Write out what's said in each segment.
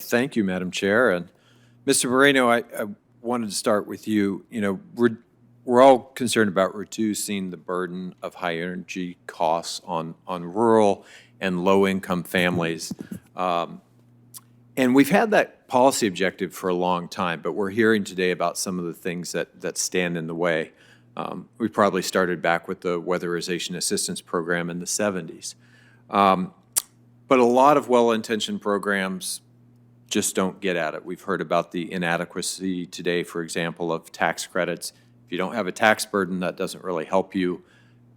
Thank you, Madam Chair. And Mr. Moreno, I wanted to start with you. We're all concerned about reducing the burden of high energy costs on rural and low-income families. And we've had that policy objective for a long time, but we're hearing today about some of the things that stand in the way. We probably started back with the Weatherization Assistance Program in the 70s. But a lot of well-intentioned programs just don't get at it. We've heard about the inadequacy today, for example, of tax credits. If you don't have a tax burden, that doesn't really help you.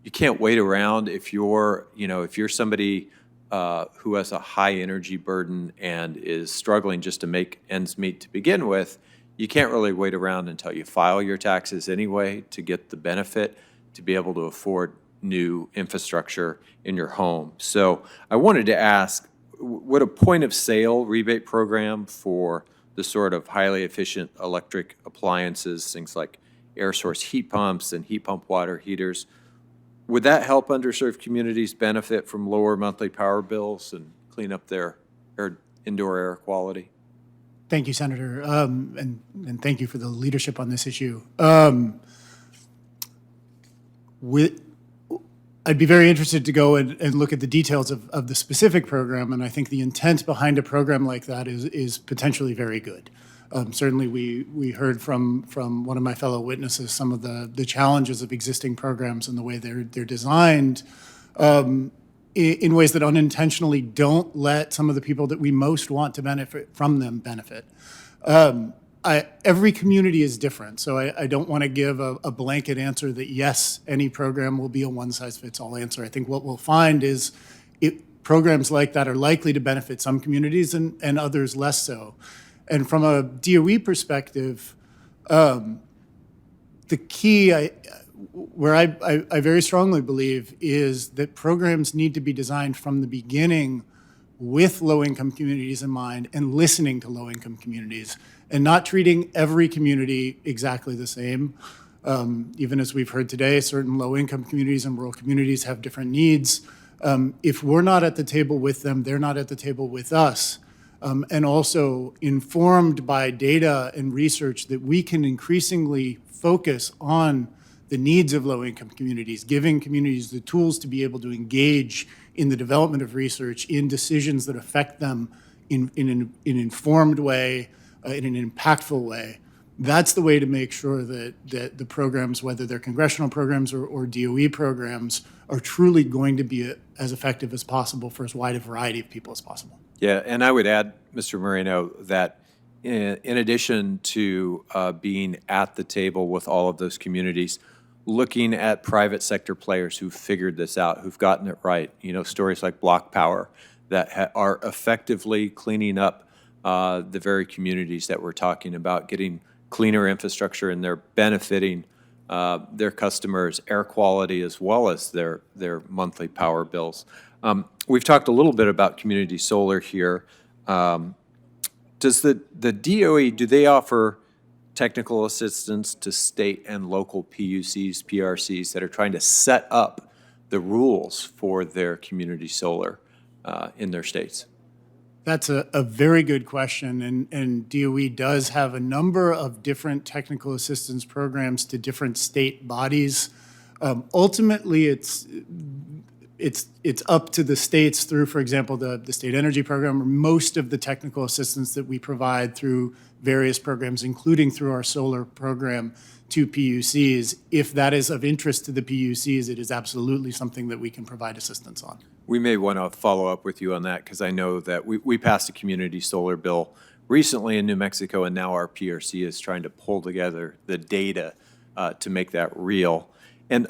You can't wait around if you're somebody who has a high energy burden and is struggling just to make ends meet to begin with. You can't really wait around until you file your taxes anyway to get the benefit to be able to afford new infrastructure in your home. So I wanted to ask, would a point of sale rebate program for the sort of highly efficient electric appliances, things like air source heat pumps and heat pump water heaters, would that help underserved communities benefit from lower monthly power bills and clean up their indoor air quality? Thank you, Senator, and thank you for the leadership on this issue. I'd be very interested to go and look at the details of the specific program, and I think the intent behind a program like that is potentially very good. Certainly, we heard from one of my fellow witnesses some of the challenges of existing programs and the way they're designed in ways that unintentionally don't let some of the people that we most want to benefit from them benefit. Every community is different, so I don't want to give a blanket answer that yes, any program will be a one-size-fits-all answer. I think what we'll find is programs like that are likely to benefit some communities and others less so. And from a DOE perspective, the key, where I very strongly believe, is that programs need to be designed from the beginning with low-income communities in mind and listening to low-income communities and not treating every community exactly the same. Even as we've heard today, certain low-income communities and rural communities have different needs. If we're not at the table with them, they're not at the table with us. And also informed by data and research that we can increasingly focus on the needs of low-income communities, giving communities the tools to be able to engage in the development of research, in decisions that affect them in an informed way, in an impactful way. That's the way to make sure that the programs, whether they're congressional programs or DOE programs, are truly going to be as effective as possible for as wide a variety of people as possible. Yeah, and I would add, Mr. Moreno, that in addition to being at the table with all of those communities, looking at private sector players who've figured this out, who've gotten it right, stories like Block Power that are effectively cleaning up the very communities that we're talking about, getting cleaner infrastructure, and they're benefiting their customers' air quality as well as their monthly power bills. We've talked a little bit about community solar here. Does the DOE, do they offer technical assistance to state and local PUCs, PRCs that are trying to set up the rules for their community solar in their states? That's a very good question, and DOE does have a number of different technical assistance programs to different state bodies. Ultimately, it's up to the states through, for example, the State Energy Program, or most of the technical assistance that we provide through various programs, including through our solar program, to PUCs. If that is of interest to the PUCs, it is absolutely something that we can provide assistance on. We may want to follow up with you on that, because I know that we passed a community solar bill recently in New Mexico, and now our PRC is trying to pull together the data to make that real. And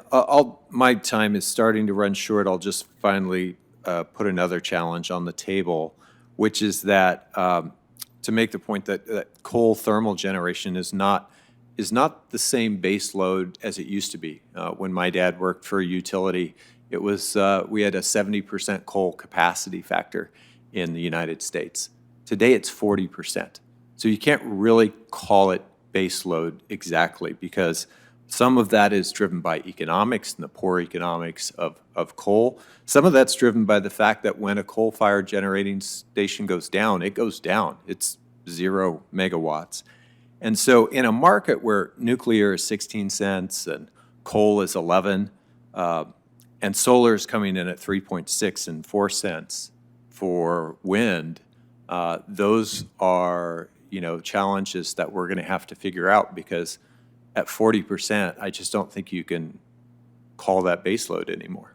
my time is starting to run short. I'll just finally put another challenge on the table, which is that to make the point that coal thermal generation is not the same base load as it used to be. When my dad worked for a utility, it was we had a 70% coal capacity factor in the United States. Today it's 40%. So you can't really call it base load exactly, because Some of that is driven by economics and the poor economics of coal. Some of that's driven by the fact that when a coal-fired generating station goes down, it goes down. It's 0 megawatts. And so in a market where nuclear is 16 cents and coal is 11, and solar is coming in at 3.6 and 4 cents for wind, those are, challenges that we're going to have to figure out, because at 40%, I just don't think you can call that baseload anymore.